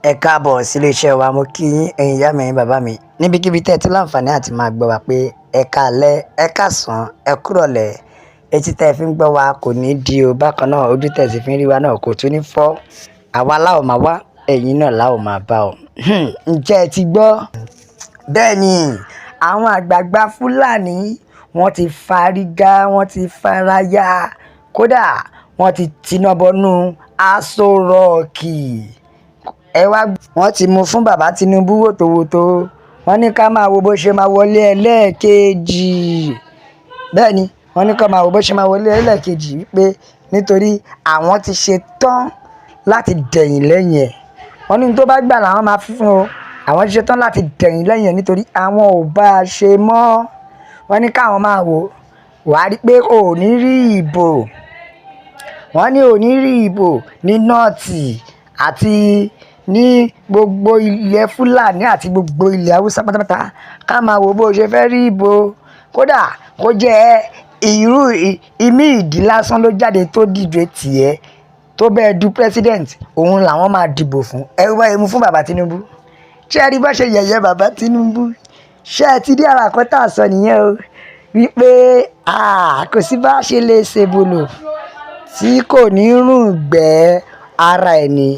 Ẹ káàbọ̀ sílé iṣẹ́ wa, mo kí yín ẹ̀yin ìyá mi, ẹ̀yin bàbá mi níbikíbi tẹ́ ẹ ti láǹfààní àti máa gbọ́ wa pé ẹ káalẹ́, ẹ káàsán, ẹ kúrọ̀lẹ́. Etí tẹ́ ẹ fi ń gbọ́ wa kò ní di o, bákan náà ojú tẹ́ ẹ sì fi ń rí wa náà kò tún ní fọ́. Àwa la ó máa wá, ẹ̀yin náà la ó máa bá ọ. Ǹjẹ́ ẹ ti gbọ́? Bẹ́ẹ̀ ni, àwọn àgbààgbà Fúlàní wọ́n ti fárígá, wọ́n ti faraya, kódà wọ́n ti tiná bọnú Aso Rock. Wọ́n ti mú fún bàbá Tinubu wòtòwòtò, wọ́n ní ká máa wo bó ṣe máa wọlé ẹlẹ́ẹ̀kejì. Bẹ́ẹ̀ ni, wọ́n ní ká máa wo bó ṣe máa wọlé ẹlẹ́ẹ̀kejì wípé nítorí àwọn ti ṣe tán láti dẹ̀yìn lẹ́yìn ẹ̀. Wọ́n ní tó bá gbà làwọn máa fún o, àwọn ti ṣe tán láti dẹ̀yìn lẹ́yìn ẹ̀ nítorí àwọn ò bá a ṣe mọ́. Wọ́n ní káwọn máa wò wá rí pé ò ní rí ìbò. Wọ́n ní ò ní rí ìbò ní nọ́ọ̀tì àti ní gbogbo ilẹ̀ Fúlàní àti gbogbo ilẹ̀ Haúsá pátápátá. Ká máa wo bó ṣe fẹ́ rí ìbò, kódà kó jẹ́ irú ìmí ìdí lásán ló jáde tó dìde tiẹ̀ tó bẹ́ẹ̀ du president, òun làwọn máa dìbò fún. Ẹ wá emu fún bàbá Tinubu. Ṣé ẹ rí bá ṣe yẹ̀yẹ́ bàbá Tinubu? Ṣé ẹ ti dé ara kan tá a sọ nìyẹn o wípé kò sí bá ṣe lè ṣe bolo tí kò ní rùn gbẹ́ ara ẹ̀ ní.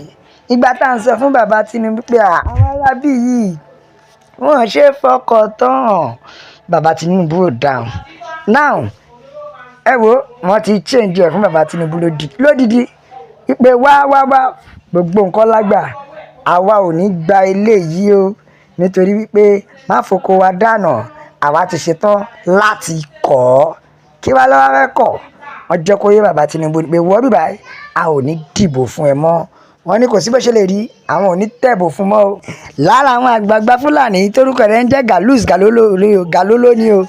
Ìgbà tá à ń sọ fún bàbá Tinubu pé àwọn arábí yìí wọ́n ṣe fọkàn tán, bàbá Tinubu ò dáhùn. Now ẹ wo, wọ́n ti change ẹ̀ fún bàbá Tinubu lódìdí wípé wá gbogbo nǹkan lágbà, àwa ò ní gba eléyìí o nítorí wípé má foko wa dànù, àwa ti ṣetán láti kọ̀ ọ́. Kí wá lọ́wọ́ fẹ́ kọ̀? Wọ́n jẹ́ kó yé bàbá Tinubu pé wọ́n bí báyìí a ò ní dìbò fún ẹ mọ́. Wọ́n ní kò sí bó ṣe lè rí, àwọn ò ní tẹ̀bò fún mọ́ o. Lára àwọn àgbààgbà Fúlàní torúkọ rẹ̀ ń jẹ́ Gàlóló ni o.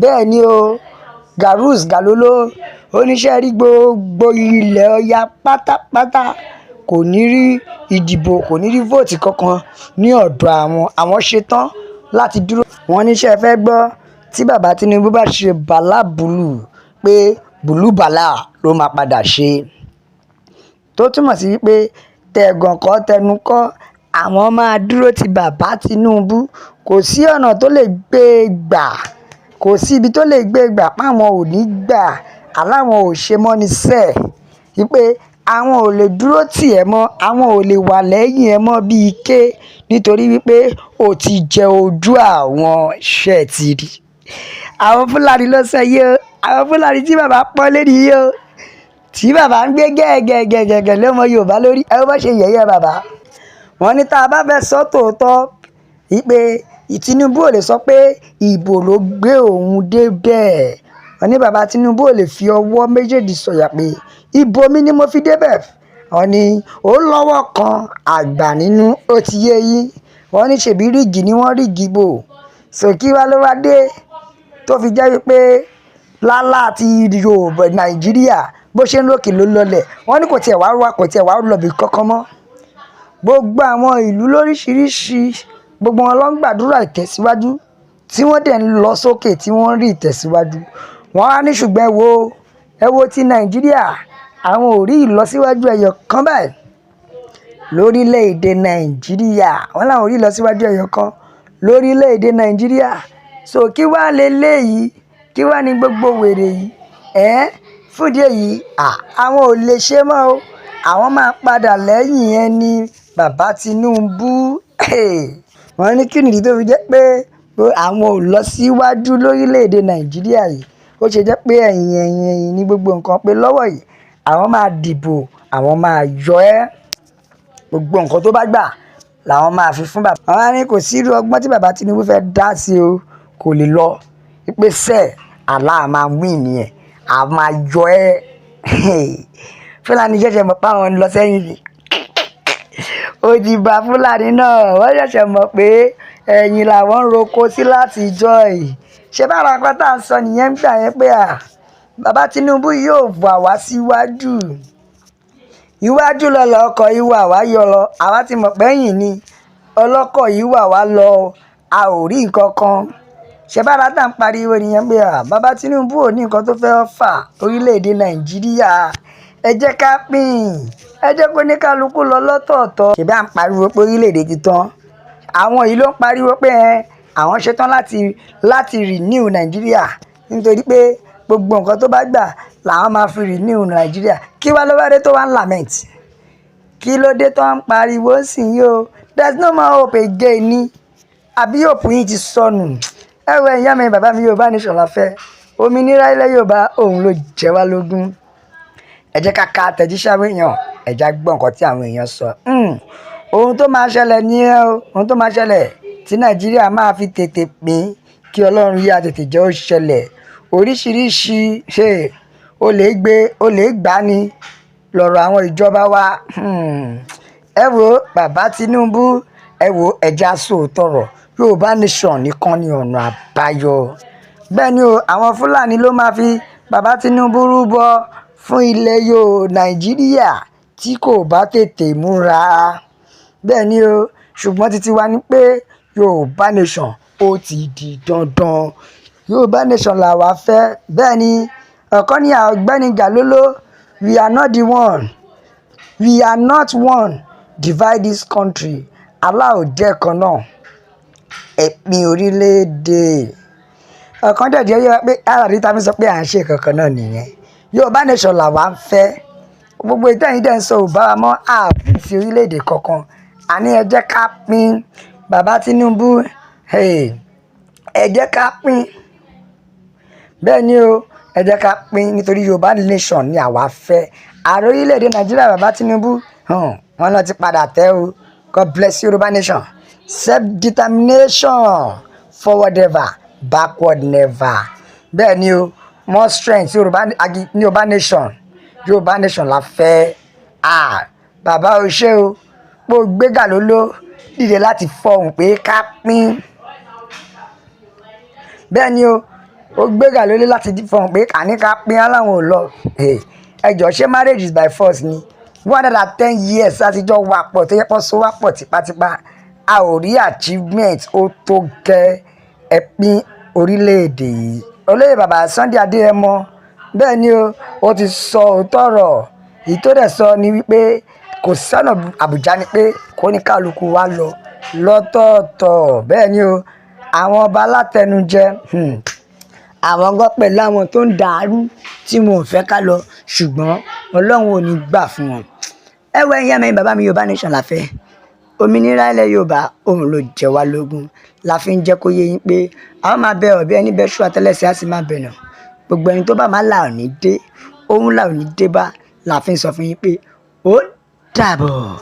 Bẹ́ẹ̀ ni o, Gàlóló oníṣẹ́ rí gbogbo ilẹ̀ Ọya pátápátá kò ní rí ìdìbò, kò ní rí vóòtì kankan ní ọ̀dọ̀ àwọn ṣetán láti dúró. Wọ́n níṣẹ́ fẹ́ gbọ́ tí bàbá Tinubu bá ṣe bàlábùlù pé bùlúbàlà ló máa padà ṣe. Tó túmọ̀ sí wípé tẹ̀gàn kọ́ tẹnu kọ́, àwọn máa dúró ti bàbá Tinubu. Kò sí ọ̀nà tó lè gbé gbà, kò sí ibi tó lè gbé gbà páwọn ò ní gbà, aláwọn ò ṣe mọ́ ní sẹ́ẹ̀ wípé àwọn ò lè dúró tì ẹ́ mọ́, àwọn ò lè wà lẹ́yìn ẹ mọ́ bí ike nítorí wípé ó ti jẹ ojú àwọn ṣẹ́ẹ̀tìrì. Àwọn Fúlàní ló sọ yìí o, àwọn Fúlàní tí bàbá pọ́n lé nìyí o, tí bàbá ń gbé gẹ́gẹ́gẹ́gẹ́ lọ́mọ Yorùbá lórí. Ẹ bá ṣe yẹ̀yẹ́ bàbá. Wọ́n ní tá a bá fẹ́ sọ tòótọ́ wípé Tinubu ò lè sọ pé ìbò ló gbé òun dé bẹ́ẹ̀. Wọ́n ní bàbá Tinubu ò lè fi ọwọ́ méjèèjì sọ̀yà pé ìbò mi ni mo fi dé bẹ́ẹ̀. Wọ́n ní ó lọ́wọ́ kan àgbà nínú, ó ti yé yín. Wọ́n ní ṣèbí rígì ni wọ́n rígì bò. Sòkí wá ló wá dé tó fi jẹ́ wípé lálá àti Yorùbá Nàìjíríà bó ṣe ń lókè ló lọlẹ̀. Wọ́n ní kò tiẹ̀ wá lọ́bì kankan mọ́. Gbogbo àwọn ìlú lóríṣiríṣi, gbogbo wọn ló ń gbàdúrà ìtẹ̀síwájú tí wọ́n dẹ̀ ń lọ sókè tí wọ́n rí ìtẹ̀síwájú. Wọ́n á ní ṣùgbọ́n ẹ wo ti Nàìjíríà, àwọn ò rí ìlọsíwájú ẹyọ kan báyìí lórílẹ̀‐èdè Nàìjíríà. Wọ́n láwọn ò rí ìlọsíwájú ẹyọ kan lórílẹ̀‐èdè Nàìjíríà. So kí wá leléyìí, kí wá ní gbogbo wèrè yìí? Fúdìí èyí, àwọn ò lè ṣe mọ́ o, àwọn máa padà lẹ́yìn ẹni bàbá Tinubu. Wọ́n ní kí nìdí tó fi jẹ́ pé àwọn ò lọ síwájú lórílẹ̀‐èdè Nàìjíríà yìí. Ó ṣe jẹ́ pé ẹ̀yìn ní gbogbo nǹkan, pé lọ́wọ́ yìí àwọn máa dìbò, àwọn máa yọ gbogbo nǹkan tó bá gbà làwọn máa fi fún bàbá. Wọ́n á ní kò sí irú ọgbọ́n tí bàbá Tinubu fẹ́ dá sí o, kò lè lọ wípé sẹ́ẹ̀ àlá máa win nìyẹn, a máa yọ Fúlàní ṣẹ̀ṣẹ̀ mọ̀ pé àwọn ń lọ sẹ́yìn ni. Ó ti bá Fúlàní náà, wọ́n ṣẹ̀ṣẹ̀ mọ̀ pé ẹ̀yìn làwọn ń roko sí láti jọ yìí. Ṣé bára kan tá à ń sọ nìyẹn gbà yẹn pé bàbá Tinubu yóò wà wá síwájú. Iwájú lọ́lọ́ ọkọ̀ yìí wà wá yọ lọ, àwa ti mọ̀ pé ẹ̀yìn ni ọlọ́kọ̀ yìí wà wá lọ, a ò rí nǹkan kan. Ṣé bára tá à ń pariwo nìyẹn pé bàbá Tinubu ò ní nǹkan tó fẹ́ fà orílẹ̀‐èdè Nàìjíríà. ẹ jẹ́ ká pín, ẹ jẹ́ kó ní kálukú lọ lọ́tọ̀ọ̀tọ̀. ṣèbí à ń pariwo pé orílẹ̀-èdè ti tán, àwọn yìí ló ń pariwo pé àwọn ṣetán láti renew Nàìjíríà nítorí pé gbogbo nǹkan tó bá gbà làwọn máa fi renew Nàìjíríà. Kí wá ló bá dé tó wá ń lament? Kí ló dé tó ń pariwo sí yìí o? There's no more hope again ni, àbí hope yín ti sọnù? ẹ wo ìyá mi bàbá mi Yorùbá nation la fẹ́, òmìnira ilẹ̀ Yorùbá òun ló jẹ wá lógún. ẹ jẹ́ ká ka àtẹ̀jíṣẹ́ àwọn èèyàn, ẹ jẹ́ gbọ́ nǹkan tí àwọn èèyàn sọ. ohun tó máa ṣẹlẹ̀ nìyẹn o, ohun tó máa ṣẹlẹ̀ tí Nàìjíríà máa fi tètè pín, kí Ọlọ́run yá tètè jẹ́ ó ṣẹlẹ̀. Oríṣiríṣi olè gbá ni lọ́rọ̀ àwọn ìjọba wa. ẹ wo bàbá Tinubu, ẹ wo ẹja sòótọ́rọ̀, Yorùbá nation nìkan ni ọ̀nà àbáyọ. bẹ́ẹ̀ ni o, àwọn Fúlàní ló máa fi bàbá Tinubu rúbọ fún ilẹ̀ Nàìjíríà tí kò bá tètè múra. bẹ́ẹ̀ ni o, ṣùgbọ́n títí wa ni pé Yorùbá nation ó ti di dandan. Yorùbá nation làwa fẹ́. bẹ́ẹ̀ ni ọ̀kan ní Ọ̀gbẹ́ni Gàlóló, we are not the one, we are not one, divide this country. aláò jẹ́ kan náà, ẹ̀pin orílẹ̀-èdè. ọ̀kan dẹ̀ jẹ́ pé aláàrí ta fi sọ pé à ń ṣe kankan náà nìyẹn. Yorùbá nation làwa ń fẹ́. gbogbo ìtẹ́yìn dẹ̀ ń sọ ò bá wa mọ́ ààbò fi orílẹ̀-èdè kankan. àní ẹ jẹ́ ká pín. bàbá Tinubu, ẹ jẹ́ ká pín. bẹ́ẹ̀ ni o, ẹ jẹ́ ká pín nítorí Yorùbá nation ni àwa fẹ́. ààrẹ orílẹ̀-èdè Nàìjíríà bàbá Tinubu, wọn náà ti padà tẹ́ o. God bless Yorùbá nation. Self-determination, forward ever, backward never. bẹ́ẹ̀ ni o, more strength Yorùbá nation. Yorùbá nation la fẹ́. bàbá o ṣé o, pé o gbé Gàlóló dìde láti fọhùn pé ká pín. bẹ́ẹ̀ ni o, ó gbé Gàlóló láti fọhùn pé àní ká pín aláwọn ò lọ. ẹ jọ̀ọ́, ṣé marriage is by force ni? 110 years láti jọ wà pọ̀ tó yẹ kó so wá pọ̀ tipátipá, a ò rí achievement ó tó gẹ́ ẹ̀pin orílẹ̀-èdè yìí. olóyè bàbá Sunday Adéyẹmọ, bẹ́ẹ̀ ni o, ó ti sọ òótọ́ ọ̀rọ̀. èyí tó dẹ̀ sọ ni wípé kò sọ́nà Àbújá ni pé kó ní kálukú wá lọ lọ́tọ̀ọ̀tọ̀. bẹ́ẹ̀ ni o, àwọn ọba alátẹnujẹ, àwọn gan pẹ̀lú àwọn tó ń dàrú tí wọn ò fẹ́ ká lọ, ṣùgbọ́n Ọlọ́run ò ní gbà fún wọn. ẹ wọ ẹ̀yin àmì bàbá mi Yorùbá nation la fẹ́. òmìnira ilẹ̀ Yorùbá òun ló jẹ wá lógún. la fi ń jẹ́ kó yé yín pé àwọn máa bẹ ọ̀bẹ ẹni bẹ ṣú àtẹlẹsẹ̀ á sì máa bẹ̀nà. gbogbo ẹni tó bá máa là ò ní dé, òun là ò ní dé bá. la fi ń sọ fún yín pé ó dàbọ̀.